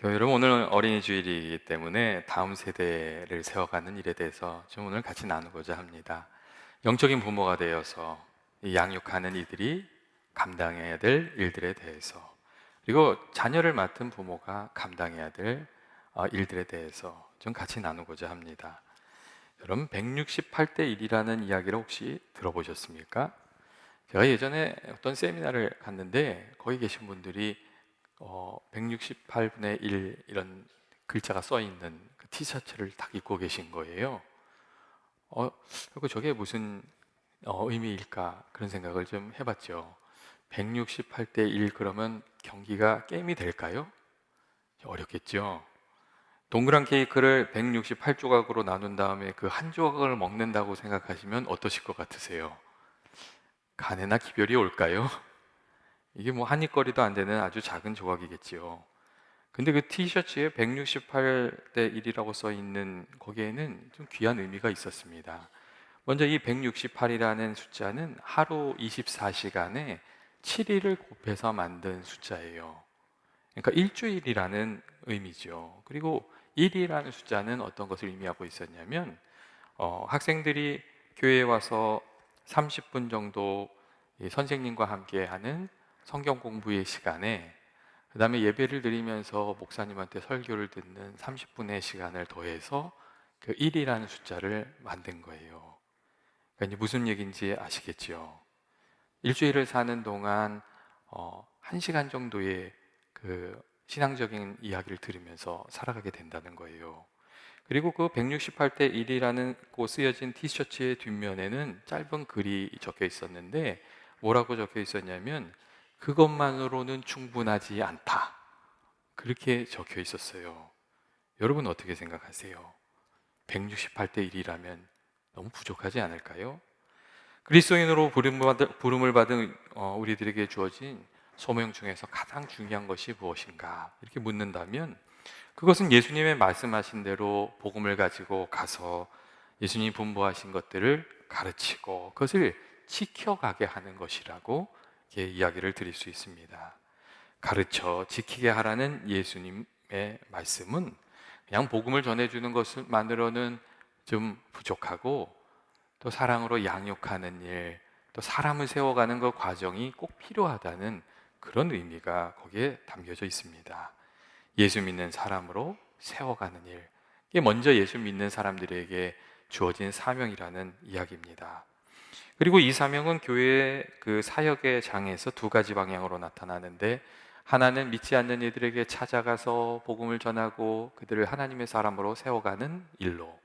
여러분, 오늘 어린이 주일이기 때문에 다음 세대를 세워가는 일에 대해서 좀 오늘 같이 나누고자 합니다. 영적인 부모가 되어서 이 양육하는 이들이 감당해야 될 일들에 대해서, 그리고 자녀를 맡은 부모가 감당해야 될 일들에 대해서 좀 같이 나누고자 합니다. 여러분, 168대 1이라는 이야기를 혹시 들어보셨습니까? 제가 예전에 어떤 세미나를 갔는데 거기 계신 분들이 168분의 1 이런 글자가 써 있는 그 티셔츠를 딱 입고 계신 거예요. 그리고 저게 무슨 의미일까 그런 생각을 좀 해봤죠. 168대 1 그러면 경기가 게임이 될까요? 어렵겠죠. 동그란 케이크를 168조각으로 나눈 다음에 그 한 조각을 먹는다고 생각하시면 어떠실 것 같으세요? 간에나 기별이 올까요? 이게 뭐 한입거리도 안 되는 아주 작은 조각이겠지요. 근데 그 티셔츠에 168대 1이라고 써 있는 거기에는 좀 귀한 의미가 있었습니다. 먼저 이 168이라는 숫자는 하루 24시간에 7일을 곱해서 만든 숫자예요. 그러니까 일주일이라는 의미죠. 그리고 1이라는 숫자는 어떤 것을 의미하고 있었냐면 학생들이 교회에 와서 30분 정도 이 선생님과 함께 하는 성경 공부의 시간에, 그 다음에 예배를 드리면서 목사님한테 설교를 듣는 30분의 시간을 더해서 그 1이라는 숫자를 만든 거예요. 그러니까 이제 무슨 얘기인지 아시겠죠? 일주일을 사는 동안 1시간 정도의 그 신앙적인 이야기를 들으면서 살아가게 된다는 거예요. 그리고 그 168대 1이라는 고 쓰여진 티셔츠의 뒷면에는 짧은 글이 적혀 있었는데, 뭐라고 적혀 있었냐면 그것만으로는 충분하지 않다, 그렇게 적혀 있었어요. 여러분 어떻게 생각하세요? 168대 1이라면 너무 부족하지 않을까요? 그리스도인으로 부름을 받은 우리들에게 주어진 소명 중에서 가장 중요한 것이 무엇인가 이렇게 묻는다면, 그것은 예수님의 말씀하신 대로 복음을 가지고 가서 예수님이 분부하신 것들을 가르치고 그것을 지켜가게 하는 것이라고 이렇게 이야기를 드릴 수 있습니다. 가르쳐 지키게 하라는 예수님의 말씀은 그냥 복음을 전해주는 것만으로는 좀 부족하고, 또 사랑으로 양육하는 일, 또 사람을 세워가는 그 과정이 꼭 필요하다는 그런 의미가 거기에 담겨져 있습니다. 예수 믿는 사람으로 세워가는 일, 이게 먼저 예수 믿는 사람들에게 주어진 사명이라는 이야기입니다. 그리고 이 사명은 교회의 그 사역의 장에서 두 가지 방향으로 나타나는데, 하나는 믿지 않는 이들에게 찾아가서 복음을 전하고 그들을 하나님의 사람으로 세워가는 일로,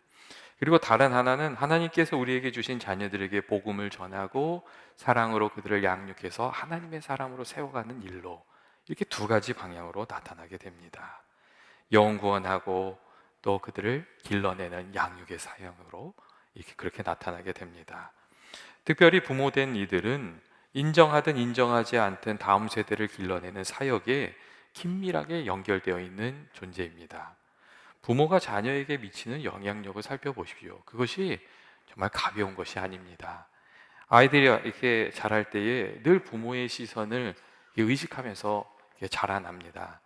그리고 다른 하나는 하나님께서 우리에게 주신 자녀들에게 복음을 전하고 사랑으로 그들을 양육해서 하나님의 사람으로 세워가는 일로, 이렇게 두 가지 방향으로 나타나게 됩니다. 영혼 구원하고 또 그들을 길러내는 양육의 사역으로 이렇게 그렇게 나타나게 됩니다. 특별히 부모된 이들은 인정하든 인정하지 않든 다음 세대를 길러내는 사역에 긴밀하게 연결되어 있는 존재입니다. 부모가 자녀에게 미치는 영향력을 살펴보십시오. 그것이 정말 가벼운 것이 아닙니다. 아이들이 이렇게 자랄 때에 늘 부모의 시선을 의식하면서 자라납니다.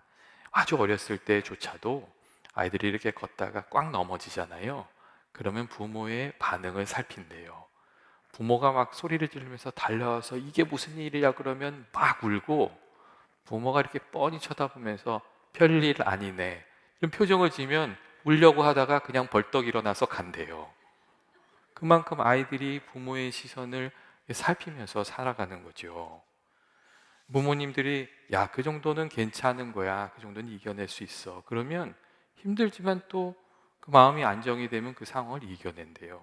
아주 어렸을 때조차도 아이들이 이렇게 걷다가 꽉 넘어지잖아요. 그러면 부모의 반응을 살핀대요. 부모가 막 소리를 지르면서 달려와서 이게 무슨 일이야 그러면 막 울고, 부모가 이렇게 뻔히 쳐다보면서 별일 아니네 이런 표정을 지으면 울려고 하다가 그냥 벌떡 일어나서 간대요. 그만큼 아이들이 부모의 시선을 살피면서 살아가는 거죠. 부모님들이 야, 그 정도는 괜찮은 거야, 그 정도는 이겨낼 수 있어, 그러면 힘들지만 또 그 마음이 안정이 되면 그 상황을 이겨낸대요.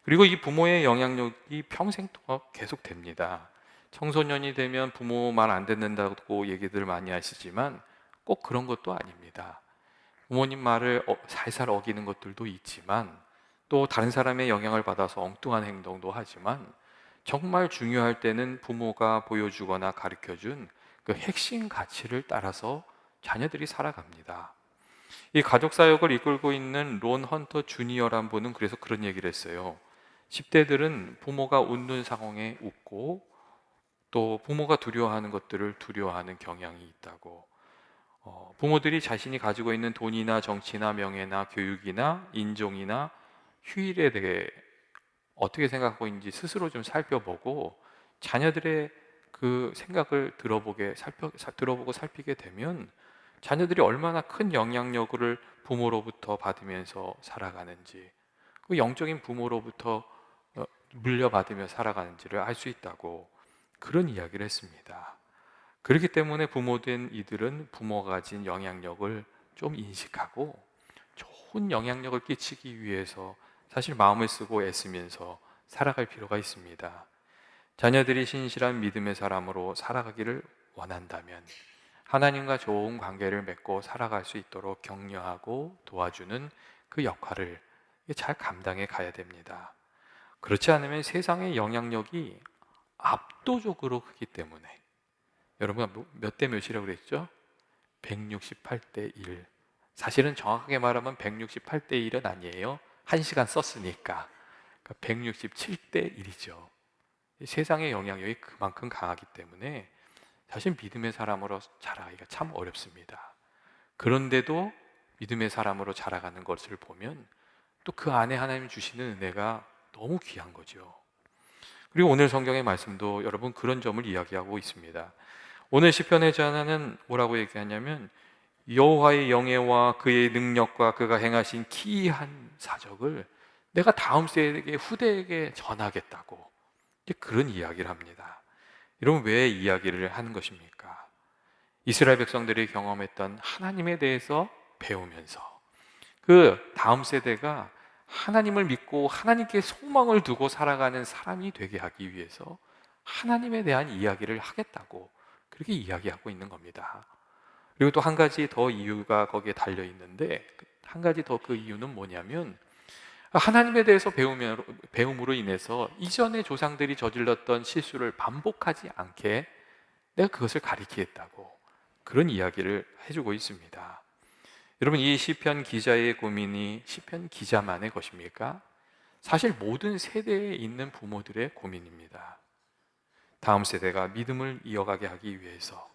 그리고 이 부모의 영향력이 평생 동안 계속 됩니다. 청소년이 되면 부모 말 안 듣는다고 얘기들 많이 하시지만 꼭 그런 것도 아닙니다. 부모님 말을 살살 어기는 것들도 있지만, 또 다른 사람의 영향을 받아서 엉뚱한 행동도 하지만, 정말 중요할 때는 부모가 보여주거나 가르쳐준 그 핵심 가치를 따라서 자녀들이 살아갑니다. 이 가족 사역을 이끌고 있는 론 헌터 주니어란 분은 그래서 그런 얘기를 했어요. 10대들은 부모가 웃는 상황에 웃고, 또 부모가 두려워하는 것들을 두려워하는 경향이 있다고. 부모들이 자신이 가지고 있는 돈이나 정치나 명예나 교육이나 인종이나 휴일에 대해 어떻게 생각하고 있는지 스스로 좀 살펴보고 자녀들의 그 생각을 들어보고 살피게 되면 자녀들이 얼마나 큰 영향력을 부모로부터 받으면서 살아가는지, 그 영적인 부모로부터 물려받으며 살아가는지를 알 수 있다고 그런 이야기를 했습니다. 그렇기 때문에 부모된 이들은 부모가 가진 영향력을 좀 인식하고 좋은 영향력을 끼치기 위해서 사실 마음을 쓰고 애쓰면서 살아갈 필요가 있습니다. 자녀들이 신실한 믿음의 사람으로 살아가기를 원한다면 하나님과 좋은 관계를 맺고 살아갈 수 있도록 격려하고 도와주는 그 역할을 잘 감당해 가야 됩니다. 그렇지 않으면 세상의 영향력이 압도적으로 크기 때문에, 여러분 몇 대 몇이라고 그랬죠? 168대 1. 사실은 정확하게 말하면 168대 1은 아니에요. 1시간 썼으니까. 그러니까 167대 1이죠. 세상의 영향력이 그만큼 강하기 때문에 사실 믿음의 사람으로 자라기가 참 어렵습니다. 그런데도 믿음의 사람으로 자라가는 것을 보면 또 그 안에 하나님 주시는 은혜가 너무 귀한 거죠. 그리고 오늘 성경의 말씀도 여러분 그런 점을 이야기하고 있습니다. 오늘 시편의 저자는 뭐라고 얘기하냐면 여호와의 영예와 그의 능력과 그가 행하신 기이한 사적을 내가 다음 세대에게 후대에게 전하겠다고 그런 이야기를 합니다. 여러분 왜 이야기를 하는 것입니까? 이스라엘 백성들이 경험했던 하나님에 대해서 배우면서 그 다음 세대가 하나님을 믿고 하나님께 소망을 두고 살아가는 사람이 되게 하기 위해서 하나님에 대한 이야기를 하겠다고 그렇게 이야기하고 있는 겁니다. 그리고 또 한 가지 더 이유가 거기에 달려 있는데, 한 가지 더 그 이유는 뭐냐면 하나님에 대해서 배움으로 인해서 이전의 조상들이 저질렀던 실수를 반복하지 않게 내가 그것을 가리키겠다고 그런 이야기를 해주고 있습니다. 여러분 이 시편 기자의 고민이 시편 기자만의 것입니까? 사실 모든 세대에 있는 부모들의 고민입니다. 다음 세대가 믿음을 이어가게 하기 위해서,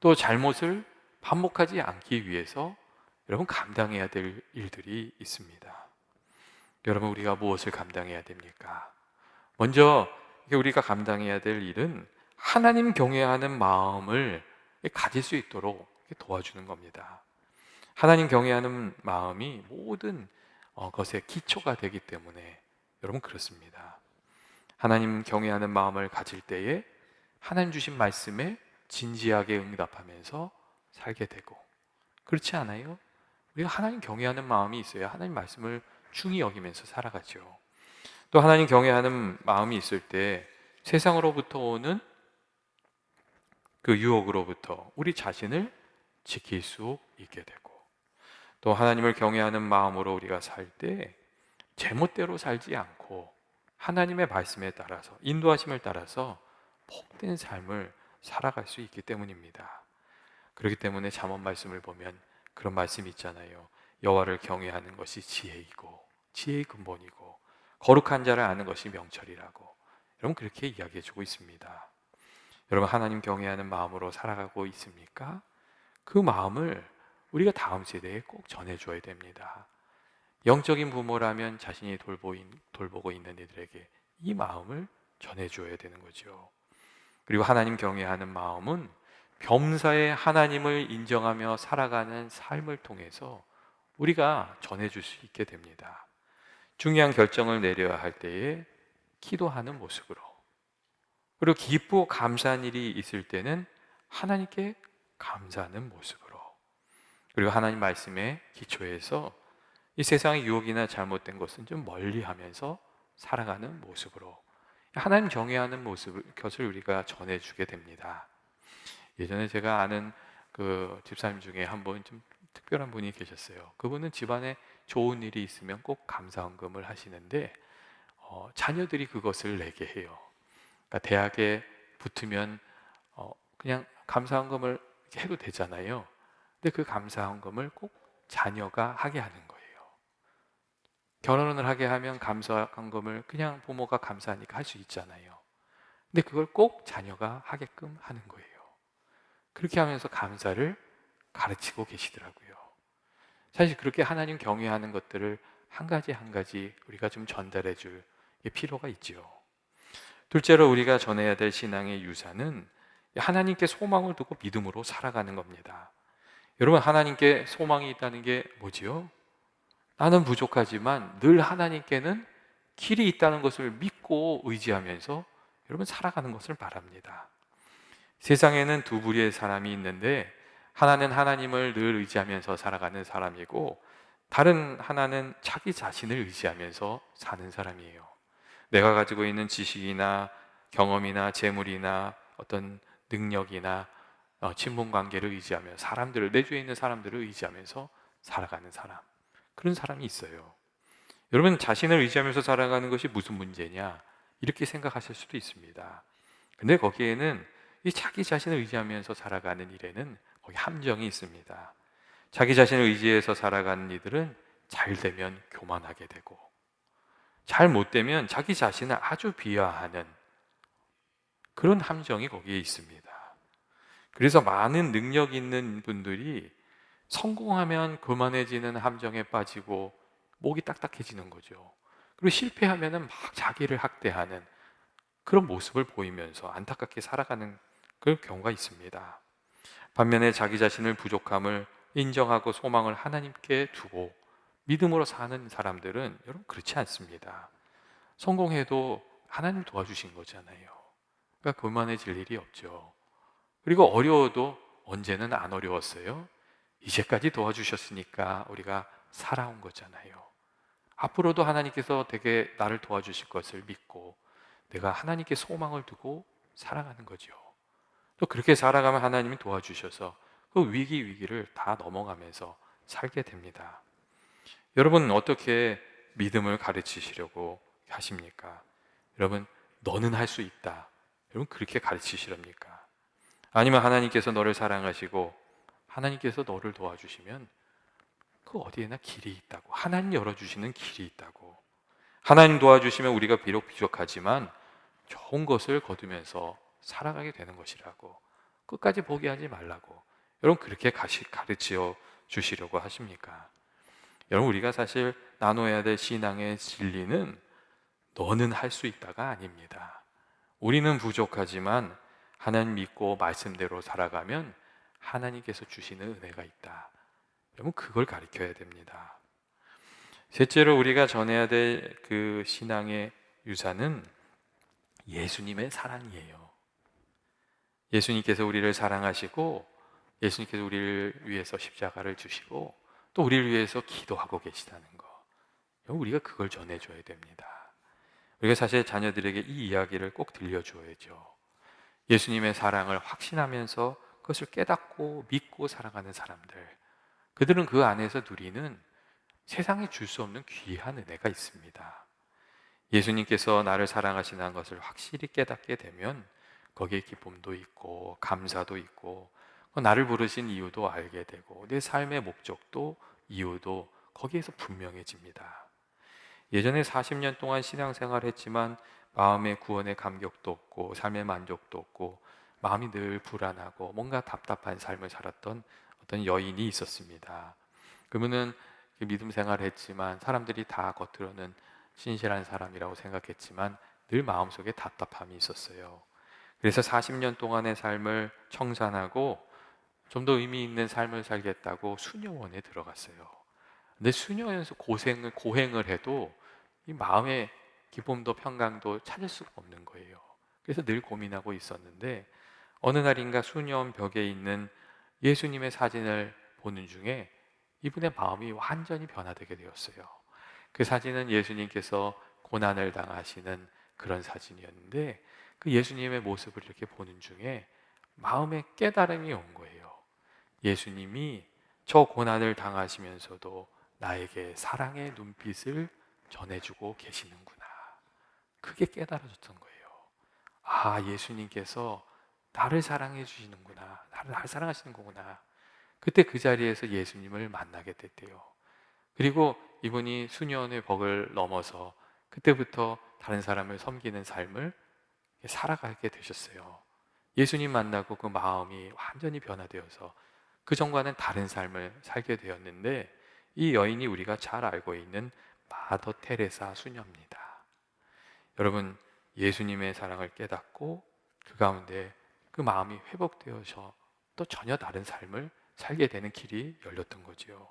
또 잘못을 반복하지 않기 위해서 여러분 감당해야 될 일들이 있습니다. 여러분 우리가 무엇을 감당해야 됩니까? 먼저 우리가 감당해야 될 일은 하나님 경외하는 마음을 가질 수 있도록 도와주는 겁니다. 하나님 경외하는 마음이 모든 것의 기초가 되기 때문에 여러분 그렇습니다. 하나님 경외하는 마음을 가질 때에 하나님 주신 말씀에 진지하게 응답하면서 살게 되고, 그렇지 않아요? 우리가 하나님 경외하는 마음이 있어야 하나님 말씀을 중히 여기면서 살아가죠. 또 하나님 경외하는 마음이 있을 때 세상으로부터 오는 그 유혹으로부터 우리 자신을 지킬 수 있게 되고, 또 하나님을 경외하는 마음으로 우리가 살 때 제멋대로 살지 않고 하나님의 말씀에 따라서 인도하심을 따라서 복된 삶을 살아갈 수 있기 때문입니다. 그렇기 때문에 잠언 말씀을 보면 그런 말씀이 있잖아요. 여호와를 경외하는 것이 지혜이고 지혜의 근본이고 거룩한 자를 아는 것이 명철이라고. 여러분 그렇게 이야기해 주고 있습니다. 여러분 하나님 경외하는 마음으로 살아가고 있습니까? 그 마음을 우리가 다음 세대에 꼭 전해줘야 됩니다. 영적인 부모라면 자신이 돌보고 있는 이들에게 이 마음을 전해줘야 되는 거죠. 그리고 하나님 경외하는 마음은 범사에 하나님을 인정하며 살아가는 삶을 통해서 우리가 전해줄 수 있게 됩니다. 중요한 결정을 내려야 할 때에 기도하는 모습으로, 그리고 기쁘고 감사한 일이 있을 때는 하나님께 감사하는 모습으로, 그리고 하나님 말씀에 기초해서 이 세상의 유혹이나 잘못된 것은 좀 멀리하면서 살아가는 모습으로 하나님 경외하는 것을 우리가 전해주게 됩니다. 예전에 제가 아는 그 집사님 중에 한 분 좀 특별한 분이 계셨어요. 그분은 집안에 좋은 일이 있으면 꼭 감사헌금을 하시는데 자녀들이 그것을 내게 해요. 그러니까 대학에 붙으면 그냥 감사헌금을 해도 되잖아요. 근데 그 감사헌금을 꼭 자녀가 하게 하는 거예요. 결혼을 하게 하면 감사헌금을 그냥 부모가 감사하니까 할 수 있잖아요. 근데 그걸 꼭 자녀가 하게끔 하는 거예요. 그렇게 하면서 감사를 가르치고 계시더라고요. 사실 그렇게 하나님 경외하는 것들을 한 가지 한 가지 우리가 좀 전달해 줄 필요가 있지요. 둘째로 우리가 전해야 될 신앙의 유산은 하나님께 소망을 두고 믿음으로 살아가는 겁니다. 여러분, 하나님께 소망이 있다는 게 뭐지요? 나는 부족하지만 늘 하나님께는 길이 있다는 것을 믿고 의지하면서 여러분 살아가는 것을 바랍니다. 세상에는 두 부류의 사람이 있는데, 하나는 하나님을 늘 의지하면서 살아가는 사람이고, 다른 하나는 자기 자신을 의지하면서 사는 사람이에요. 내가 가지고 있는 지식이나 경험이나 재물이나 어떤 능력이나 친분 관계를 의지하며 사람들을, 내 주위에 있는 사람들을 의지하면서 살아가는 사람, 그런 사람이 있어요. 여러분, 자신을 의지하면서 살아가는 것이 무슨 문제냐, 이렇게 생각하실 수도 있습니다. 근데 거기에는 이 자기 자신을 의지하면서 살아가는 일에는 거기 함정이 있습니다. 자기 자신을 의지해서 살아가는 이들은 잘 되면 교만하게 되고, 잘 못 되면 자기 자신을 아주 비하하는 그런 함정이 거기에 있습니다. 그래서 많은 능력 있는 분들이 성공하면 교만해지는 함정에 빠지고 목이 딱딱해지는 거죠. 그리고 실패하면 막 자기를 학대하는 그런 모습을 보이면서 안타깝게 살아가는 그런 경우가 있습니다. 반면에 자기 자신을 부족함을 인정하고 소망을 하나님께 두고 믿음으로 사는 사람들은 여러분 그렇지 않습니다. 성공해도 하나님 도와주신 거잖아요. 그러니까 교만해질 일이 없죠. 그리고 어려워도 언제는 안 어려웠어요? 이제까지 도와주셨으니까 우리가 살아온 거잖아요. 앞으로도 하나님께서 되게 나를 도와주실 것을 믿고 내가 하나님께 소망을 두고 살아가는 거죠. 또 그렇게 살아가면 하나님이 도와주셔서 그 위기를 다 넘어가면서 살게 됩니다. 여러분은 어떻게 믿음을 가르치시려고 하십니까? 여러분, 너는 할 수 있다, 여러분 그렇게 가르치시렵니까? 아니면 하나님께서 너를 사랑하시고 하나님께서 너를 도와주시면 그 어디에나 길이 있다고, 하나님 열어주시는 길이 있다고, 하나님 도와주시면 우리가 비록 부족하지만 좋은 것을 거두면서 살아가게 되는 것이라고, 끝까지 포기하지 말라고 여러분 그렇게 가르쳐 주시려고 하십니까? 여러분, 우리가 사실 나눠야 될 신앙의 진리는 너는 할 수 있다가 아닙니다. 우리는 부족하지만 하나님 믿고 말씀대로 살아가면 하나님께서 주시는 은혜가 있다. 여러분 그걸 가르쳐야 됩니다. 셋째로 우리가 전해야 될 그 신앙의 유산은 예수님의 사랑이에요. 예수님께서 우리를 사랑하시고 예수님께서 우리를 위해서 십자가를 주시고 또 우리를 위해서 기도하고 계시다는 거, 우리가 그걸 전해줘야 됩니다. 우리가 사실 자녀들에게 이 이야기를 꼭 들려줘야죠. 예수님의 사랑을 확신하면서 그것을 깨닫고 믿고 살아가는 사람들, 그들은 그 안에서 누리는 세상에 줄 수 없는 귀한 은혜가 있습니다. 예수님께서 나를 사랑하시는 것을 확실히 깨닫게 되면 거기에 기쁨도 있고 감사도 있고 나를 부르신 이유도 알게 되고 내 삶의 목적도 이유도 거기에서 분명해집니다. 예전에 40년 동안 신앙생활을 했지만 마음의 구원의 감격도 없고 삶의 만족도 없고 마음이 늘 불안하고 뭔가 답답한 삶을 살았던 어떤 여인이 있었습니다. 그분은 믿음 생활을 했지만 사람들이 다 겉으로는 신실한 사람이라고 생각했지만 늘 마음속에 답답함이 있었어요. 그래서 40년 동안의 삶을 청산하고 좀 더 의미 있는 삶을 살겠다고 수녀원에 들어갔어요. 근데 수녀원에서 고행을 해도 이 마음의 기쁨도 평강도 찾을 수가 없는 거예요. 그래서 늘 고민하고 있었는데 어느 날인가 수녀원 벽에 있는 예수님의 사진을 보는 중에 이분의 마음이 완전히 변화되게 되었어요. 그 사진은 예수님께서 고난을 당하시는 그런 사진이었는데 그 예수님의 모습을 이렇게 보는 중에 마음에 깨달음이 온 거예요. 예수님이 저 고난을 당하시면서도 나에게 사랑의 눈빛을 전해주고 계시는구나. 그게 깨달아졌던 거예요. 아, 예수님께서 나를 사랑해 주시는구나. 나를 사랑하시는 거구나. 그때 그 자리에서 예수님을 만나게 됐대요. 그리고 이분이 수년의 벽을 넘어서 그때부터 다른 사람을 섬기는 삶을 살아가게 되셨어요. 예수님 만나고 그 마음이 완전히 변화되어서 그 전과는 다른 삶을 살게 되었는데, 이 여인이 우리가 잘 알고 있는 마더 테레사 수녀입니다. 여러분, 예수님의 사랑을 깨닫고 그 가운데 그 마음이 회복되어서 또 전혀 다른 삶을 살게 되는 길이 열렸던 거지요.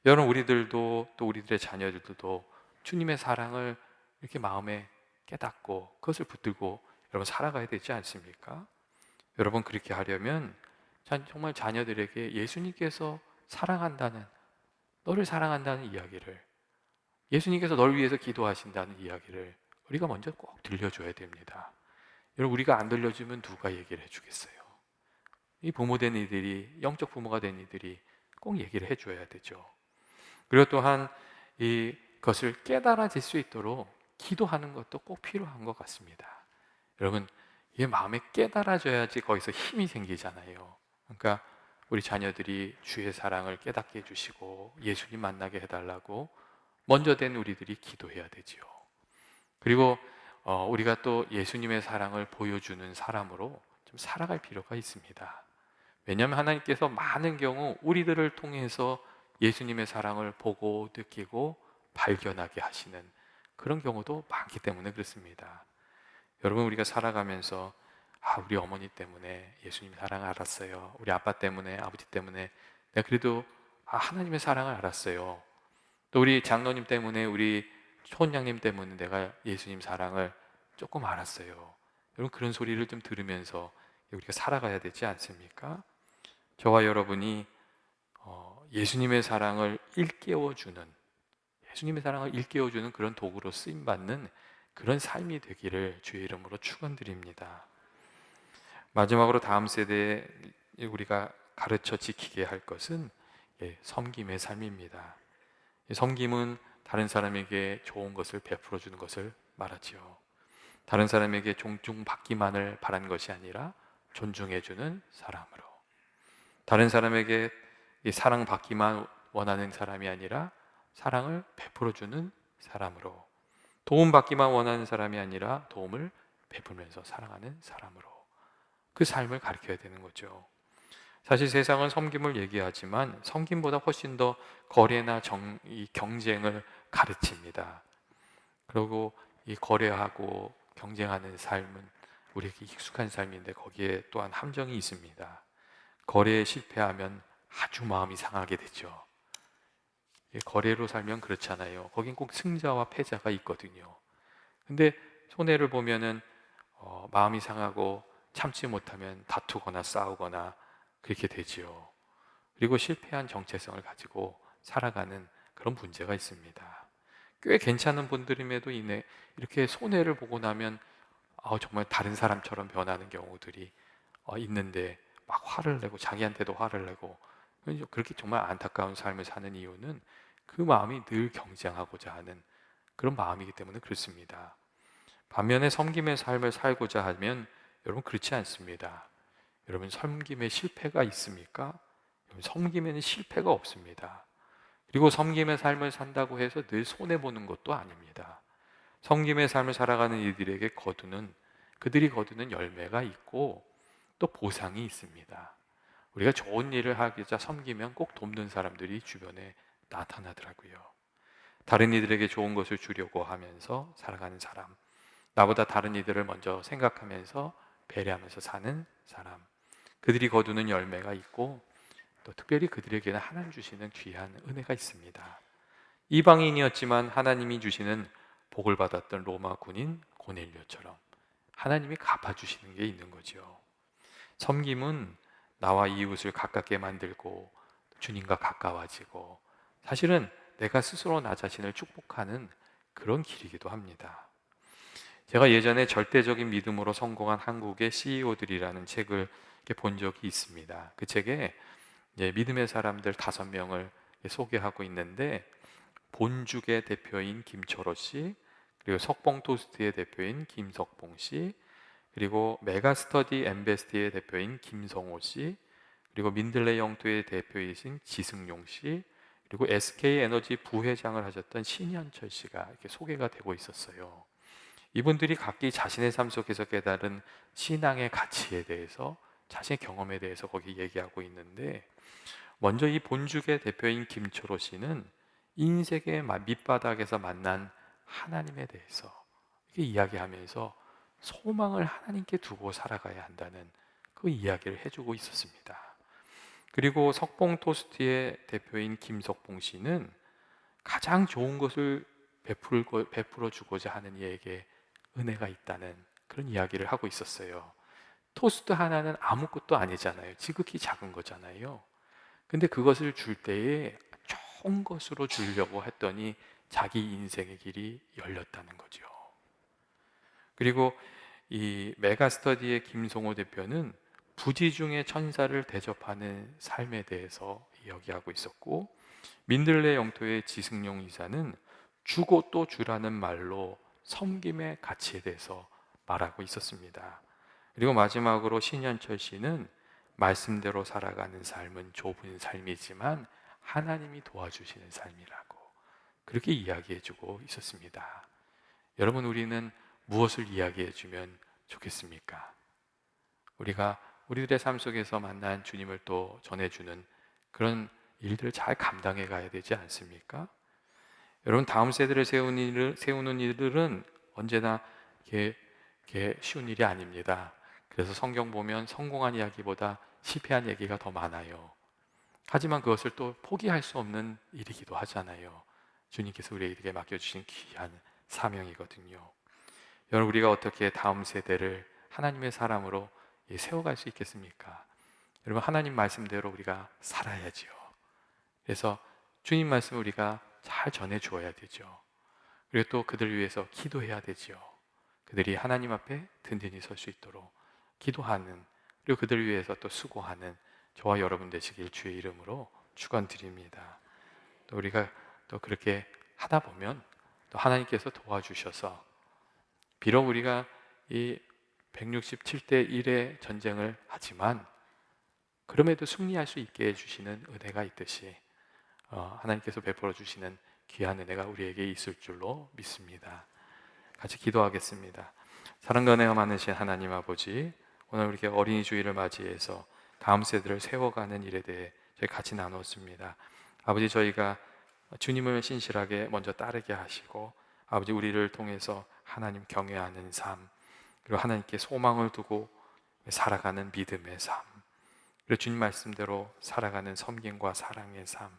여러분, 우리들도 또 우리들의 자녀들도 주님의 사랑을 이렇게 마음에 깨닫고 그것을 붙들고 여러분 살아가야 되지 않습니까? 여러분, 그렇게 하려면 정말 자녀들에게 예수님께서 사랑한다는, 너를 사랑한다는 이야기를, 예수님께서 널 위해서 기도하신다는 이야기를 우리가 먼저 꼭 들려줘야 됩니다. 여러분, 우리가 안 들려주면 누가 얘기를 해주겠어요? 이 부모 된 이들이, 영적 부모가 된 이들이 꼭 얘기를 해줘야 되죠. 그리고 또한 이것을 깨달아질 수 있도록 기도하는 것도 꼭 필요한 것 같습니다. 여러분, 이게 마음에 깨달아져야지 거기서 힘이 생기잖아요. 그러니까 우리 자녀들이 주의 사랑을 깨닫게 해주시고 예수님 만나게 해달라고 먼저 된 우리들이 기도해야 되지요. 그리고 우리가 또 예수님의 사랑을 보여주는 사람으로 좀 살아갈 필요가 있습니다. 왜냐하면 하나님께서 많은 경우 우리들을 통해서 예수님의 사랑을 보고 느끼고 발견하게 하시는 그런 경우도 많기 때문에 그렇습니다. 여러분, 우리가 살아가면서 우리 어머니 때문에 예수님 사랑을 알았어요. 우리 아빠 때문에, 아버지 때문에 내가 그래도 하나님의 사랑을 알았어요. 또 우리 장로님 때문에, 우리 초원장님 때문에 내가 예수님 사랑을 조금 알았어요. 여러분, 그런 소리를 좀 들으면서 우리가 살아가야 되지 않습니까? 저와 여러분이 예수님의 사랑을 일깨워주는, 예수님의 사랑을 일깨워주는 그런 도구로 쓰임받는 그런 삶이 되기를 주의 이름으로 축원드립니다. 마지막으로 다음 세대에 우리가 가르쳐 지키게 할 것은 섬김의 삶입니다. 섬김은 다른 사람에게 좋은 것을 베풀어 주는 것을 말하지요. 다른 사람에게 존중받기만을 바란 것이 아니라 존중해 주는 사람으로, 다른 사람에게 사랑받기만 원하는 사람이 아니라 사랑을 베풀어 주는 사람으로, 도움받기만 원하는 사람이 아니라 도움을 베풀면서 사랑하는 사람으로 그 삶을 가르쳐야 되는 거죠. 사실 세상은 섬김을 얘기하지만 섬김보다 훨씬 더 거래나 이 경쟁을 가르칩니다. 그리고 이 거래하고 경쟁하는 삶은 우리에게 익숙한 삶인데 거기에 또한 함정이 있습니다. 거래에 실패하면 아주 마음이 상하게 되죠. 거래로 살면 그렇잖아요. 거긴 꼭 승자와 패자가 있거든요. 근데 손해를 보면은 마음이 상하고 참지 못하면 다투거나 싸우거나 그렇게 되지요. 그리고 실패한 정체성을 가지고 살아가는 그런 문제가 있습니다. 꽤 괜찮은 분들임에도 이렇게 손해를 보고 나면 정말 다른 사람처럼 변하는 경우들이 있는데 막 화를 내고 자기한테도 화를 내고 그렇게 정말 안타까운 삶을 사는 이유는 그 마음이 늘 경쟁하고자 하는 그런 마음이기 때문에 그렇습니다. 반면에 섬김의 삶을 살고자 하면 여러분 그렇지 않습니다. 여러분, 섬김에 실패가 있습니까? 여러분, 섬김에는 실패가 없습니다. 그리고 섬김의 삶을 산다고 해서 늘 손해보는 것도 아닙니다. 섬김의 삶을 살아가는 이들에게 그들이 거두는 열매가 있고 또 보상이 있습니다. 우리가 좋은 일을 하기자 섬기면 꼭 돕는 사람들이 주변에 나타나더라고요. 다른 이들에게 좋은 것을 주려고 하면서 살아가는 사람, 나보다 다른 이들을 먼저 생각하면서 배려하면서 사는 사람, 그들이 거두는 열매가 있고 또 특별히 그들에게는 하나님 주시는 귀한 은혜가 있습니다. 이방인이었지만 하나님이 주시는 복을 받았던 로마 군인 고넬료처럼 하나님이 갚아주시는 게 있는 거죠. 섬김은 나와 이웃을 가깝게 만들고 주님과 가까워지고 사실은 내가 스스로 나 자신을 축복하는 그런 길이기도 합니다. 제가 예전에 절대적인 믿음으로 성공한 한국의 CEO들이라는 책을 본 적이 있습니다. 그 책에 믿음의 사람들 5명을 소개하고 있는데 본죽의 대표인 김철호 씨, 그리고 석봉토스트의 대표인 김석봉 씨, 그리고 메가스터디 엠베스티의 대표인 김성호 씨, 그리고 민들레 영토의 대표이신 지승용 씨, 그리고 SK에너지 부회장을 하셨던 신현철 씨가 이렇게 소개가 되고 있었어요. 이분들이 각기 자신의 삶 속에서 깨달은 신앙의 가치에 대해서, 자신의 경험에 대해서 거기 얘기하고 있는데 먼저 이 본죽의 대표인 김초로 씨는 인생의 밑바닥에서 만난 하나님에 대해서 이렇게 이야기하면서 소망을 하나님께 두고 살아가야 한다는 그 이야기를 해주고 있었습니다. 그리고 석봉 토스트의 대표인 김석봉 씨는 가장 좋은 것을 베풀어 주고자 하는 이에게 은혜가 있다는 그런 이야기를 하고 있었어요. 토스트 하나는 아무것도 아니잖아요. 지극히 작은 거잖아요. 근데 그것을 줄 때에 좋은 것으로 주려고 했더니 자기 인생의 길이 열렸다는 거죠. 그리고 이 메가스터디의 김성호 대표는 부지 중에 천사를 대접하는 삶에 대해서 이야기하고 있었고, 민들레 영토의 지승용 이사는 주고 또 주라는 말로 섬김의 가치에 대해서 말하고 있었습니다. 그리고 마지막으로 신현철 씨는 말씀대로 살아가는 삶은 좁은 삶이지만 하나님이 도와주시는 삶이라고 그렇게 이야기해주고 있었습니다. 여러분, 우리는 무엇을 이야기해주면 좋겠습니까? 우리가 우리들의 삶 속에서 만난 주님을 또 전해주는 그런 일들을 잘 감당해 가야 되지 않습니까? 여러분, 다음 세대를 세우는 일들은 언제나 이게 쉬운 일이 아닙니다. 그래서 성경 보면 성공한 이야기보다 실패한 얘기가 더 많아요. 하지만 그것을 또 포기할 수 없는 일이기도 하잖아요. 주님께서 우리에게 맡겨주신 귀한 사명이거든요. 여러분, 우리가 어떻게 다음 세대를 하나님의 사람으로 세워갈 수 있겠습니까? 여러분, 하나님 말씀대로 우리가 살아야지요. 그래서 주님 말씀을 우리가 잘 전해 주어야 되죠. 그리고 또 그들을 위해서 기도해야 되죠. 그들이 하나님 앞에 든든히 설 수 있도록 기도하는, 그리고 그들을 위해서 또 수고하는 저와 여러분 되시길 주의 이름으로 축원드립니다. 또 우리가 또 그렇게 하다 보면 또 하나님께서 도와주셔서, 비록 우리가 이 167대 1의 전쟁을 하지만 그럼에도 승리할 수 있게 해주시는 은혜가 있듯이 하나님께서 베풀어 주시는 귀한 은혜가 우리에게 있을 줄로 믿습니다. 같이 기도하겠습니다. 사랑과 은혜가 많으신 하나님 아버지, 오늘 이렇게 어린이 주일을 맞이해서 다음 세대를 세워가는 일에 대해 저희 같이 나눴습니다. 아버지, 저희가 주님을 신실하게 먼저 따르게 하시고, 아버지, 우리를 통해서 하나님 경외하는 삶, 그리고 하나님께 소망을 두고 살아가는 믿음의 삶, 그리고 주님 말씀대로 살아가는 섬김과 사랑의 삶,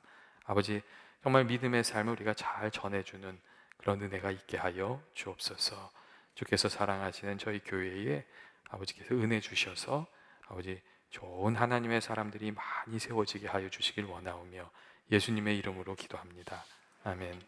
아버지, 정말 믿음의 삶을 우리가 잘 전해주는 그런 은혜가 있게 하여 주옵소서. 주께서 사랑하시는 저희 교회에 아버지께서 은혜 주셔서 아버지, 좋은 하나님의 사람들이 많이 세워지게 하여 주시길 원하오며 예수님의 이름으로 기도합니다. 아멘.